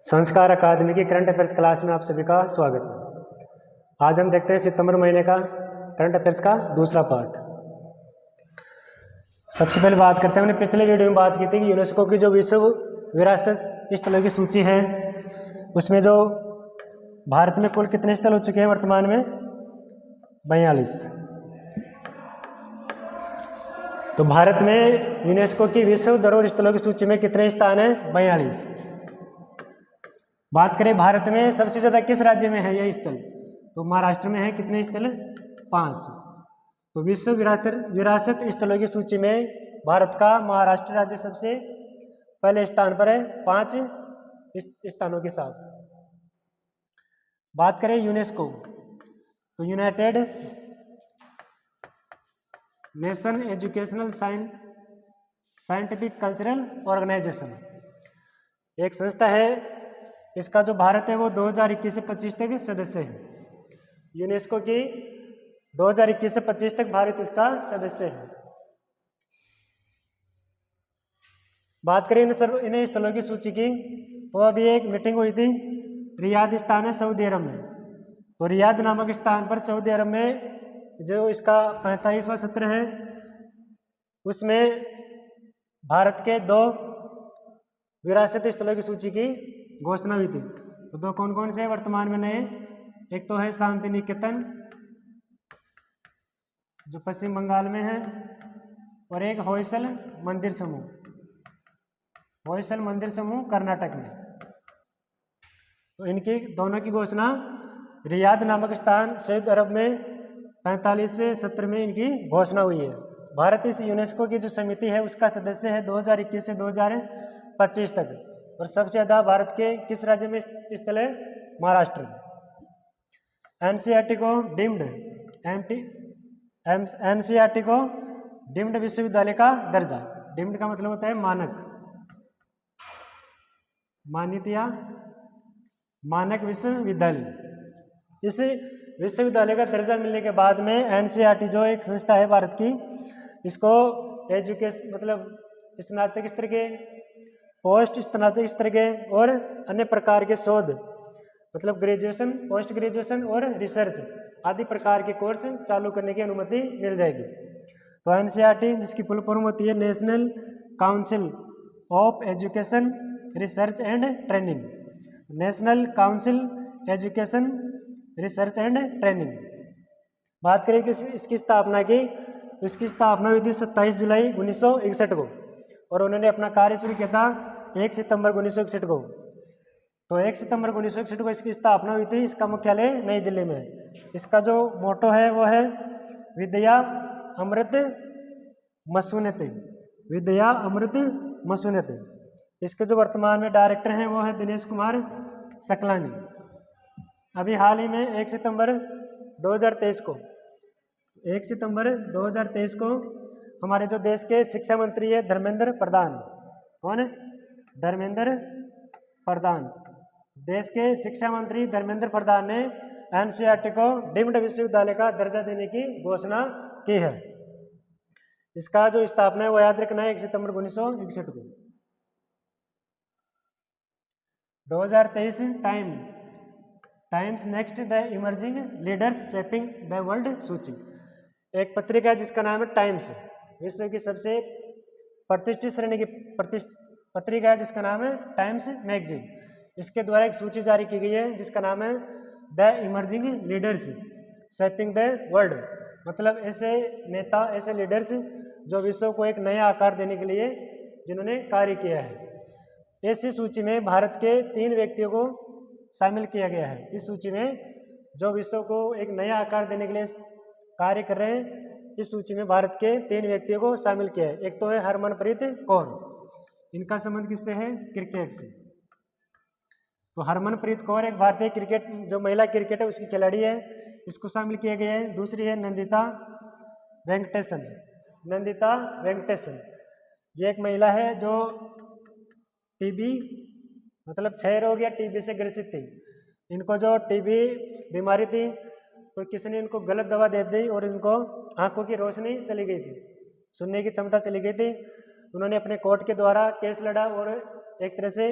संस्कार अकादमी की current affairs class में आप सभी का स्वागत है। आज हम देखते हैं सितंबर महीने का करंट अफेयर्स का दूसरा पार्ट। सबसे पहले बात करते हैं, हमने पिछले वीडियो में बात की थी कि यूनेस्को की जो विश्व विरासत स्थलों की सूची है उसमें जो भारत में कुल कितने स्थल हो चुके हैं वर्तमान में 42। तो भारत में यूनेस्को की विश्व धरोहर स्थलों की सूची में कितने स्थान है? 42। बात करें भारत में सबसे ज़्यादा किस राज्य में है यह स्थल, तो महाराष्ट्र में है। कितने स्थल? 5। तो विश्व विरासत स्थलों की सूची में भारत का महाराष्ट्र राज्य सबसे पहले स्थान पर है 5 स्थानों के साथ। बात करें यूनेस्को, तो United Nation Educational Scientific Cultural Organisation एक संस्था है। इसका जो भारत है वो 2021 से 25 तक सदस्य है। यूनेस्को की 2021 से 25 तक भारत इसका सदस्य है। बात करें इन स्थलों की सूची की, तो अभी एक मीटिंग हुई थी। रियाद स्थान है सऊदी अरब में। तो रियाद नामक स्थान पर सऊदी अरब में जो इसका 45वां सत्र है उसमें भारत के 2 विरासत स्थलों की सूची की घोषणा हुई थी। तो 2 कौन कौन से हैं वर्तमान में नए? एक तो है शांति निकेतन जो पश्चिम बंगाल में है, और एक होयसल मंदिर समूह कर्नाटक में। तो इनकी दोनों की घोषणा रियाद नामक स्थान सऊदी अरब में 45वें सत्र में इनकी घोषणा हुई है। भारत इस यूनेस्को की जो समिति है उसका सदस्य है 2021 से 2025 तक। और सबसे ज़्यादा भारत के किस राज्य में स्थल है? महाराष्ट्र। एनसीईआरटी को डीम्ड विश्वविद्यालय का दर्जा। डीम्ड का मतलब होता है मानक विश्वविद्यालय। इस विश्वविद्यालय का दर्जा मिलने के बाद में एनसीईआरटी जो एक संस्था है भारत की, इसको एजुकेशन मतलब स्नातक स्तर के, पोस्ट स्नातक स्तर के और अन्य प्रकार के शोध मतलब ग्रेजुएशन, पोस्ट ग्रेजुएशन और रिसर्च आदि प्रकार के कोर्स चालू करने की अनुमति मिल जाएगी। तो एनसीईआरटी जिसकी फुल फॉर्म होती है national council of education research and training. National council education research and training. बात करें कि इसकी स्थापना की, इसकी स्थापना हुई थी 27 जुलाई 1961 को, और उन्होंने अपना कार्य शुरू किया था 1 सितंबर 1961 को। तो 1 सितंबर 1961 को इसकी स्थापना हुई थी। इसका मुख्यालय नई दिल्ली में है। इसका जो मोटो है वो है विद्या अमृत मसूनते। इसके जो वर्तमान में डायरेक्टर हैं वो है दिनेश कुमार सकलानी। अभी हाल ही में 1 सितंबर 2023 को हमारे जो देश के शिक्षा मंत्री है धर्मेंद्र प्रधान। कौन है? धर्मेंद्र प्रधान। देश के शिक्षा मंत्री धर्मेंद्र प्रधान ने एनसीईआरटी को डीम्ड विश्वविद्यालय का दर्जा देने की घोषणा की है। इसका जो स्थापना है वो याद रखना है 1 सितंबर 1961 को। 2023 times next the emerging leaders shaping the world सूची एक पत्रिका है जिसका नाम है टाइम्स। विश्व की सबसे प्रतिष्ठित श्रेणी की पत्रिका है जिसका नाम है टाइम्स मैगजीन। इसके द्वारा एक सूची जारी की गई है जिसका नाम है the emerging leaders shaping the world. मतलब ऐसे नेता, ऐसे लीडर्स जो विश्व को एक नया आकार देने के लिए जिन्होंने कार्य किया है। इस सूची में भारत के 3 व्यक्तियों को शामिल किया गया है। इस सूची में जो विश्व को एक नया आकार देने के लिए कार्य कर रहे हैं, इस सूची में भारत के 3 व्यक्तियों को शामिल किया है। एक तो है हरमनप्रीत कौर। इनका संबंध किससे है? क्रिकेट से। तो हरमनप्रीत कौर एक भारतीय क्रिकेट जो महिला क्रिकेट है उसकी खिलाड़ी है, इसको शामिल किए गए हैं। दूसरी है नंदिता वेंकटेशन। ये एक महिला है जो टीबी मतलब क्षय रोग या टीबी से ग्रसित थी। इनको जो टीबी बीमारी थी तो किसी ने इनको गलत दवा दे दी और इनको आंखों की रोशनी चली गई थी, सुनने की क्षमता चली गई थी। उन्होंने अपने कोर्ट के द्वारा केस लड़ा और एक तरह से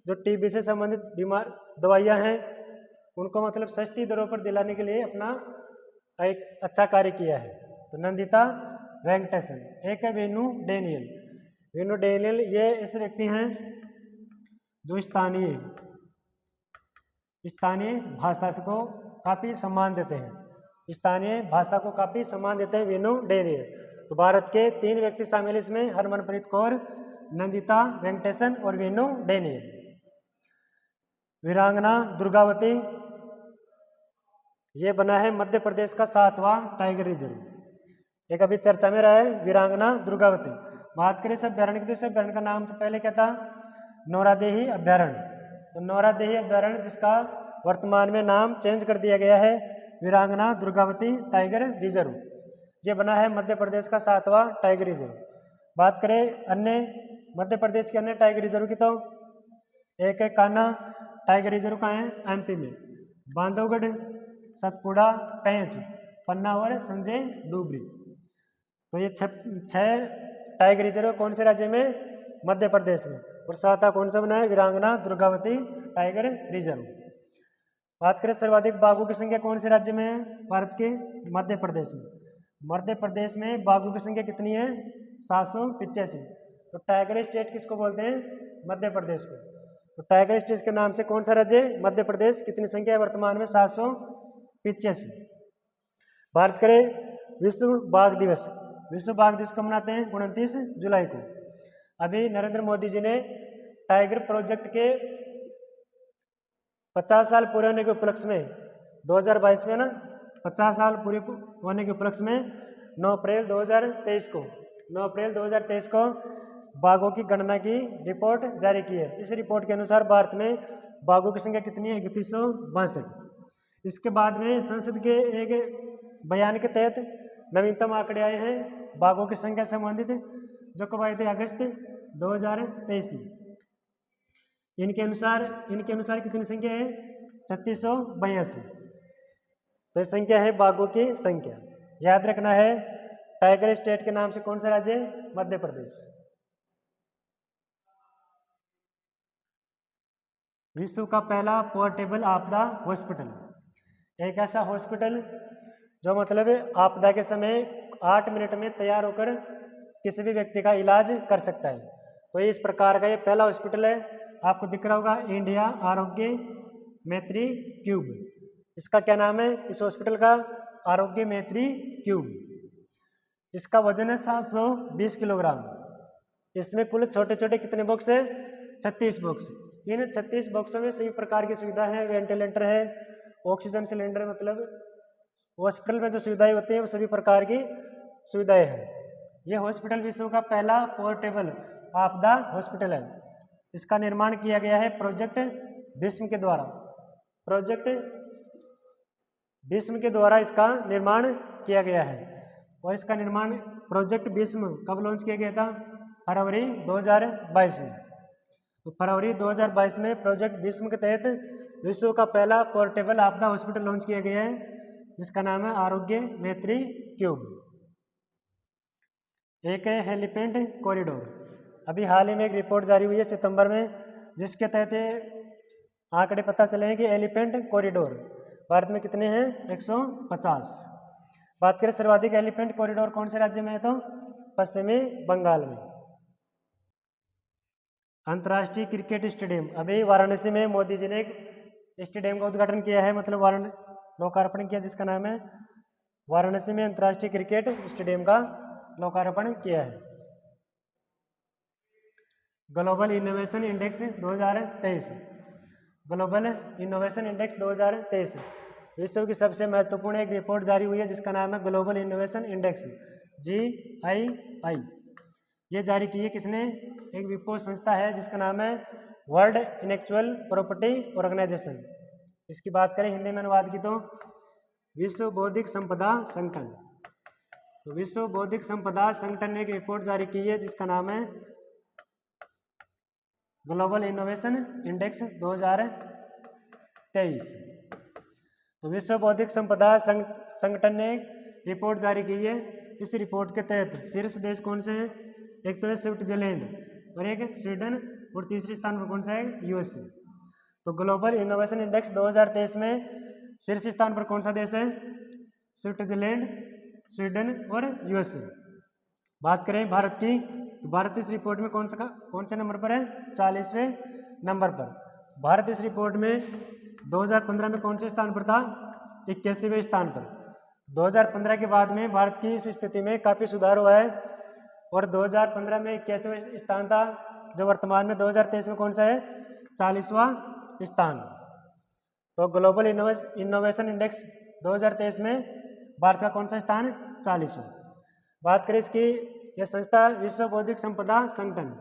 जो टीबी से संबंधित बीमार दवाइयाँ हैं उनको मतलब सस्ती दरों पर दिलाने के लिए अपना एक अच्छा कार्य किया है। तो नंदिता वेंकटेशन। एक है वेनु डेनियल। वेनु डेनियल ये ऐसे व्यक्ति हैं जो स्थानीय भाषा को काफ़ी सम्मान देते हैं, स्थानीय भाषा को काफ़ी सम्मान देते हैं वेनु डेनियल। तो भारत के 3 व्यक्ति शामिल इसमें, हरमनप्रीत कौर, नंदिता वेंकटेशन और वेनु डेनियल। वीरांगना दुर्गावती, ये बना है मध्य प्रदेश का 7वां टाइगर रिजर्व। एक अभी चर्चा में रहा है वीरांगना दुर्गावती। बात करें सब अभ्यारण्य की, तो सब अभ्यारण्य का नाम तो पहले क्या था, नौरादेही अभ्यारण्य। तो नौरादेही अभ्यारण्य जिसका वर्तमान में नाम चेंज कर दिया गया है वीरांगना दुर्गावती टाइगर रिजर्व। ये बना है मध्य प्रदेश का 7वां टाइगर रिजर्व। बात करें अन्य मध्य प्रदेश के अन्य टाइगर रिजर्व की, तो एक है कान्हा टाइगर रिजर्व का है एमपी में, बांधवगढ़, सतपुड़ा, पेंच, पन्ना और संजय डूबरी। तो ये 6 टाइगर रिजर्व कौन से राज्य में, मध्य प्रदेश में। और 7वां कौन सा बना है, वीरांगना दुर्गावती टाइगर रिजर्व। बात करें सर्वाधिक बाघों की संख्या कौन से राज्य में है, भारत के मध्य प्रदेश में। मध्य प्रदेश में बाघों की संख्या कितनी है, 785। तो टाइगर स्टेट किसको बोलते हैं, मध्य प्रदेश को। तो टाइगर स्टेट के नाम से कौन सा राज्य, मध्य प्रदेश। कितनी संख्या है वर्तमान में, 785। बात करें विश्व बाघ दिवस। विश्व बाघ दिवस कब मनाते हैं, 29 जुलाई को। अभी नरेंद्र मोदी जी ने टाइगर प्रोजेक्ट के 50 साल पूरे होने के उपलक्ष्य में 2022 में ना 50 साल पूरे होने के उपलक्ष्य में 9 अप्रैल 2023 को बाघों की गणना की रिपोर्ट जारी की है। इस रिपोर्ट के अनुसार भारत में बाघों की संख्या कितनी है, 3162। इसके बाद में संसद के एक बयान के तहत नवीनतम आंकड़े आए हैं बाघों की संख्या से संबंधित, जो कब आए थे, अगस्त 2023 में। इनके अनुसार कितनी संख्या है, 3682। तो ये संख्या है बाघों की संख्या। याद रखना है टाइगर स्टेट के नाम से कौन सा राज्य है, मध्य प्रदेश। विश्व का पहला पोर्टेबल आपदा हॉस्पिटल। एक ऐसा हॉस्पिटल जो मतलब आपदा के समय 8 मिनट में तैयार होकर किसी भी व्यक्ति का इलाज कर सकता है। तो ये इस प्रकार का ये पहला हॉस्पिटल है। आपको दिख रहा होगा इंडिया आरोग्य मैत्री क्यूब। इसका क्या नाम है, इस हॉस्पिटल का, आरोग्य मैत्री क्यूब। इसका वजन है 720 किलोग्राम। इसमें कुल छोटे छोटे कितने बॉक्स है, 36 बॉक्स। इन 36 बॉक्सों में सभी प्रकार की सुविधा है, वेंटिलेटर है, ऑक्सीजन सिलेंडर, मतलब हॉस्पिटल में जो सुविधाएं होती हैं वो सभी प्रकार की सुविधाएं हैं। यह हॉस्पिटल विश्व का पहला पोर्टेबल आपदा हॉस्पिटल है। इसका निर्माण किया गया है प्रोजेक्ट भीष्म के द्वारा। प्रोजेक्ट भीष्म के द्वारा इसका निर्माण किया गया है। और इसका निर्माण प्रोजेक्ट भीष्म कब लॉन्च किया गया था, फरवरी 2022 में। तो फरवरी 2022 में प्रोजेक्ट भीष्म के तहत विश्व का पहला पोर्टेबल आपदा हॉस्पिटल लॉन्च किया गया है, जिसका नाम है आरोग्य मैत्री क्यूब। एक है हेलीपैड कॉरिडोर। अभी हाल ही में एक रिपोर्ट जारी हुई है सितंबर में, जिसके तहत आंकड़े पता चले हैं कि एलिफेंट कॉरिडोर भारत में कितने हैं, 150। बात करें सर्वाधिक एलिफेंट कॉरिडोर कौन से राज्य में है, तो पश्चिमी बंगाल में। अंतर्राष्ट्रीय क्रिकेट स्टेडियम। अभी वाराणसी में मोदी जी ने एक स्टेडियम का उद्घाटन किया है, मतलब लोकार्पण किया, जिसका नाम है वाराणसी में अंतर्राष्ट्रीय क्रिकेट स्टेडियम का लोकार्पण किया है। Global innovation index 2023। Global innovation index 2023 विश्व की सबसे महत्वपूर्ण एक रिपोर्ट जारी हुई है, जिसका नाम है ग्लोबल इनोवेशन इंडेक्स, GII। ये जारी की है किसने, एक विपो संस्था है जिसका नाम है वर्ल्ड इंटेलेक्चुअल प्रॉपर्टी ऑर्गेनाइजेशन। इसकी बात करें हिंदी में अनुवाद की तो विश्व बौद्धिक संपदा संगठन। तो विश्व बौद्धिक संपदा संगठन ने एक रिपोर्ट जारी की है जिसका नाम है ग्लोबल इनोवेशन इंडेक्स 2023। तो विश्व बौद्धिक संपदा संगठन ने रिपोर्ट जारी की है। इस रिपोर्ट के तहत शीर्ष देश कौन से हैं, एक तो है स्विट्जरलैंड और एक स्वीडन और तीसरे स्थान पर कौन सा है, यूएसए। तो ग्लोबल इनोवेशन इंडेक्स 2023 में शीर्ष स्थान पर कौन सा देश है, स्विट्जरलैंड, स्वीडन और यूएसए। बात करें भारत की, तो भारत इस रिपोर्ट में कौन से नंबर पर है, 40वें नंबर पर। भारत इस रिपोर्ट में 2015 में कौन से स्थान पर था, 81वें स्थान पर। 2015 के बाद में भारत की इस स्थिति में काफ़ी सुधार हुआ है और 2015 में 81वें स्थान था, जो वर्तमान में 2023 में कौन सा है, 40वां स्थान। तो ग्लोबल इनोवेशन इंडेक्स 2023 में भारत का कौन सा स्थान, 40वां। बात करें इसकी, यह संस्था विश्व बौद्धिक संपदा संगठन,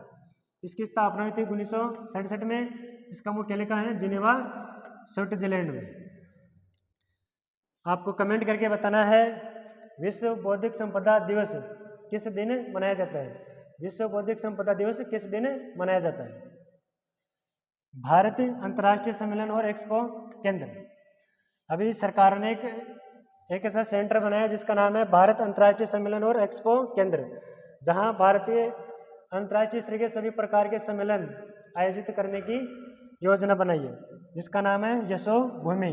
इसकी स्थापना हुई थी 1967 में। इसका मुख्यालय कहाँ है, जिनेवा, स्विट्जरलैंड में। आपको कमेंट करके बताना है विश्व बौद्धिक संपदा दिवस किस दिन मनाया जाता है, विश्व बौद्धिक संपदा दिवस किस दिन मनाया जाता है। भारत अंतर्राष्ट्रीय सम्मेलन और एक्सपो केंद्र, अभी सरकार ने एक ऐसा सेंटर बनाया जिसका नाम है भारत अंतर्राष्ट्रीय सम्मेलन और एक्सपो केंद्र, जहां भारतीय अंतर्राष्ट्रीय स्तर के सभी प्रकार के सम्मेलन आयोजित करने की योजना बनाई है, जिसका नाम है यशोभूमि।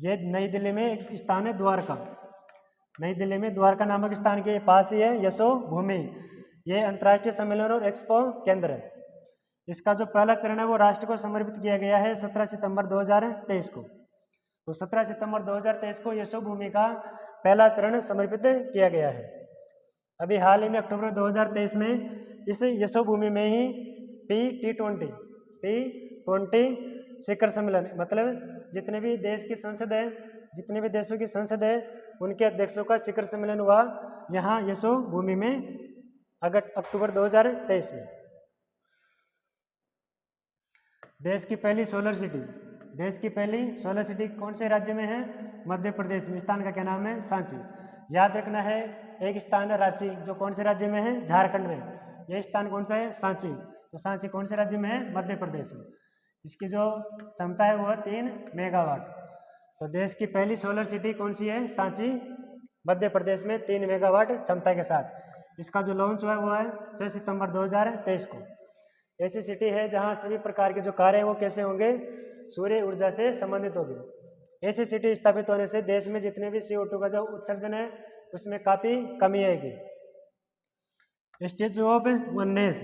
ये नई दिल्ली में एक स्थान है, द्वारका, नई दिल्ली में द्वारका नामक स्थान के पास ही है यशोभूमि। ये अंतर्राष्ट्रीय सम्मेलन और एक्सपो केंद्र है। इसका जो पहला चरण है वो राष्ट्र को समर्पित किया गया है 17 सितंबर 2023 को। तो 17 सितंबर 2023 को यशोभूमि का पहला चरण समर्पित किया गया है। अभी हाल ही में अक्टूबर 2023 में इस यशोभूमि में ही P20 शिखर सम्मेलन, मतलब जितने भी देश की संसद है, जितने भी देशों की संसद है, उनके अध्यक्षों का शिखर सम्मेलन हुआ यहाँ यशोभूमि में अक्टूबर 2023 में। देश की पहली सोलर सिटी, देश की पहली सोलर सिटी कौन से राज्य में है, मध्य प्रदेश में। स्थान का क्या नाम है, सांची। याद रखना है, एक स्थान है रांची, जो कौन से राज्य में है, झारखंड में। यह स्थान कौन सा है, सांची। तो सांची कौन से राज्य में है, मध्य प्रदेश में। इसकी जो क्षमता है वो है 3 मेगावाट। तो देश की पहली सोलर सिटी कौन सी है, सांची, मध्य प्रदेश में 3 मेगावाट क्षमता के साथ। इसका जो लॉन्च हुआ है वो है 6 सितंबर 2023 को। ऐसी सिटी है जहां सभी प्रकार के जो कार्य हैं वो कैसे होंगे, सूर्य ऊर्जा से संबंधित होगी। ऐसी सिटी स्थापित होने से देश में जितने भी CO2 का जो उत्सर्जन है उसमें काफ़ी कमी आएगी। स्टैचू ऑफ वननेस,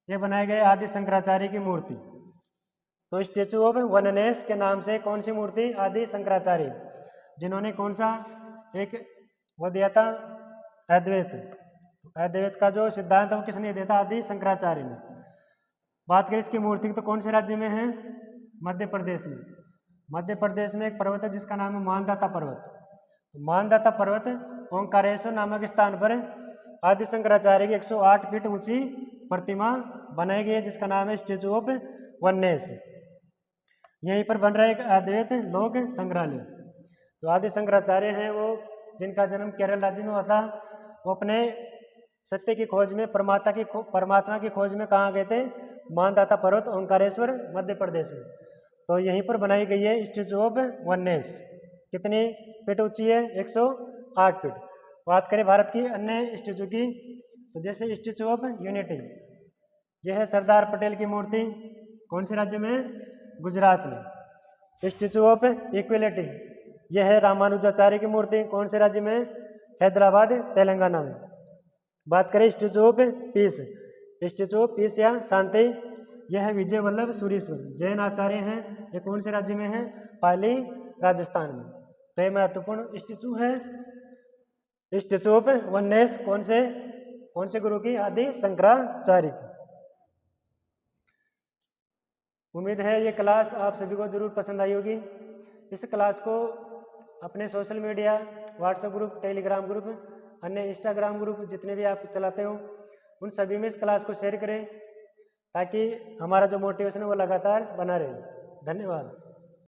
ये बनाए गए आदि शंकराचार्य की मूर्ति। तो स्टैचू ऑफ वननेस के नाम से कौन सी मूर्ति, आदि शंकराचार्य, जिन्होंने कौन सा एक वो दिया था, अद्वैत। अद्वैत का जो सिद्धांत है वो किसने दिया था, आदि शंकराचार्य ने। बात करें इसकी मूर्ति तो कौन से राज्य में है, मध्य प्रदेश में। मध्य प्रदेश में एक पर्वत है जिसका नाम है मानदाता पर्वत। मानदाता पर्वत ओंकारेश्वर नामक स्थान पर आदि शंकराचार्य की 108 फीट ऊंची प्रतिमा बनाई गई है जिसका नाम है स्टैचू ऑफ वननेस। यहीं पर बन रहा है एक अद्वैत लोक संग्रहालय। तो आदि शंकराचार्य हैं वो, जिनका जन्म केरल राज्य में हुआ था। वो अपने सत्य की खोज में, परमात्मा की खोज में कहाँ गए थे, मानदाता पर्वत ओंकारेश्वर मध्य प्रदेश में। तो यहीं पर बनाई गई है स्टैचू ऑफ वननेस। कितनी फीट ऊंची है, 108 फीट। बात करें भारत की अन्य स्टैचू की, तो जैसे स्टैचू ऑफ यूनिटी, यह है सरदार पटेल की मूर्ति, कौन से राज्य में, गुजरात में। स्टैचू ऑफ इक्वलिटी, यह है रामानुजाचार्य की मूर्ति, कौन से राज्य में, हैदराबाद, तेलंगाना में। बात करें statue of peace, statue of peace या शांति, यह है विजय वल्लभ सुरीश्वर, जैन आचार्य हैं। ये कौन से राज्य में है, पाली, राजस्थान में। तो ये महत्वपूर्ण स्टैचू है। स्टैचू ऑफ वननेस कौन से गुरु की, आदि शंकराचार्य की। उम्मीद है ये क्लास आप सभी को जरूर पसंद आई होगी। इस क्लास को अपने social media, WhatsApp group, Telegram group, अन्य इंस्टाग्राम ग्रुप जितने भी आप चलाते हो उन सभी में इस क्लास को शेयर करें ताकि हमारा जो मोटिवेशन है वो लगातार बना रहे। धन्यवाद।